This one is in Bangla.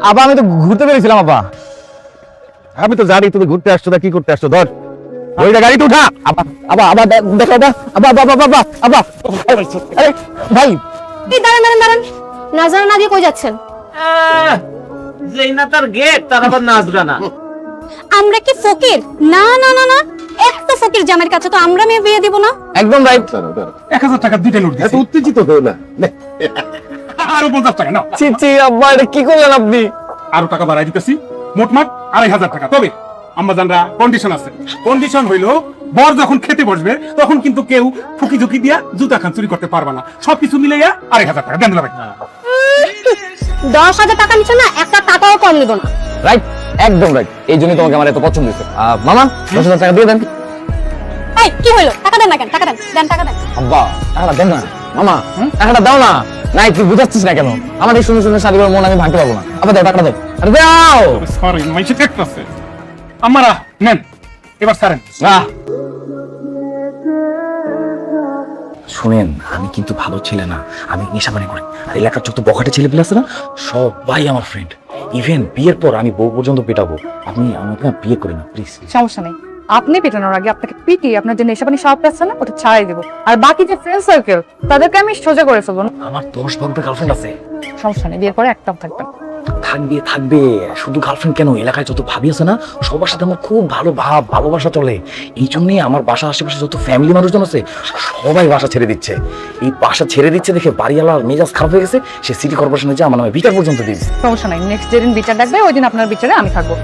আব্বা আমি তো ঘুরতে বেরিয়েছিলাম আব্বা। আমি তো জানি তুমি ঘুরতে আসছো না, কি করতে আসছো। ধর ওইটা গাড়িতে উঠা। আব্বা আব্বা আব্বা দেখো এটা, আব্বা আব্বা আব্বা আব্বা আব্বা, আরে ভাই এই দাঁড়ান দাঁড়ান দাঁড়ান, নাজারা না দিয়ে কই যাচ্ছেন? যেই না তার গেট তার আবার নাজরানা। আমরা কি ফকির? না না না না, এত ফকির জামাইয়ের কাছে তো আমরা মেয়ে বিয়ে দিব না। একদম রাইট। 1000 টাকা দুইটা নোট এত দিছি। উত্তেজিত হও না। নে। আরো 50 টাকা নাও। ছি ছি আব্বা, এটা কি করলেন আপনি? আরো টাকা বাড়াই দিতেছি, মোটমাট 2500 টাকা। তবে আম্মাজানরা কন্ডিশন আছে। কন্ডিশন হইলো বর যখন খেতে বসবে তখন কিন্তু কেউ ফুকি ঝুঁকি দিয়া জুতা খান চুরি করতে পারবে না। সবকিছু মিলাইয়া 2500 টাকা দেন ভাই। 10,000 টাকা নিচ্ছে না, একটা টাকাও কম নিব না। রাইট, একদম রাইট। এই জন্যই তোমাকে আমার এত পছন্দ হয়েছে। মামা 10,000 টাকা দিয়ে দেন। এই কি হইলো? টাকা দেন না কেন? টাকা দেন, দেন টাকা দেন। আব্বা টাকাটা দেন না। মামা টাকাটা দাও না। নাই তুই বুঝাচ্ছিস না কেন? আমার এই সুন্দর সুন্দর শাড়িগুলোর মন আমি ভাঙতে পারবো না। আবার দাও, টাকাটা দাও। আরে দাও। সরি মাইছে দেখতেছে। আমারা নেন এবার ছাড়েন। না শুনেন, আমি কিন্তু ভালো ছেলে না, আমি নেশাবানি করি। আর এলাকার যত বখাটে ছেলেপিলে আছে না, সবাই আমার ফ্রেন্ড। ইভেন বিয়ের পর আমি বউ পর্যন্ত পেটাবো। আপনি আমাকে না বিয়ে করেন না প্লিজ। সমস্যা নেই, আপনি পেটানোর আগে আপনাকে পিটিয়ে আপনার যে নেশাপানি সাপ আছে না ওটা ছাড়াই দেবো। আর বাকি যে ফ্রেন্ড সার্কেল তাদেরকে আমি সোজা করে ফেলবো। আমার 10-12টা গার্লফ্রেন্ড আছে। সমস্যা নেই, বিয়ের পরে একটাও থাকবে না। থাকবে থাকবে, শুধু গার্লফ্রেন্ড কেন, এলাকায় যত ভাবি আছে না সবার সাথে আমার খুব ভালো ভালোবাসা চলে। এই জন্যই আমার বাসার আশেপাশে যত ফ্যামিলি মানুষজন আছে সবাই বাসা ছেড়ে দিচ্ছে। এই বাসা ছেড়ে দিচ্ছে দেখে বাড়িওয়ালার মেজাজ খারাপ হয়ে গেছে। সে সিটি কর্পোরেশনে যা আমার নামে বিচার পর্যন্ত দিয়েছে। সমস্যা নাই, নেক্সট যেদিন বিচার ডাকবে ওই দিন আপনার বিচারে আমি থাকবো।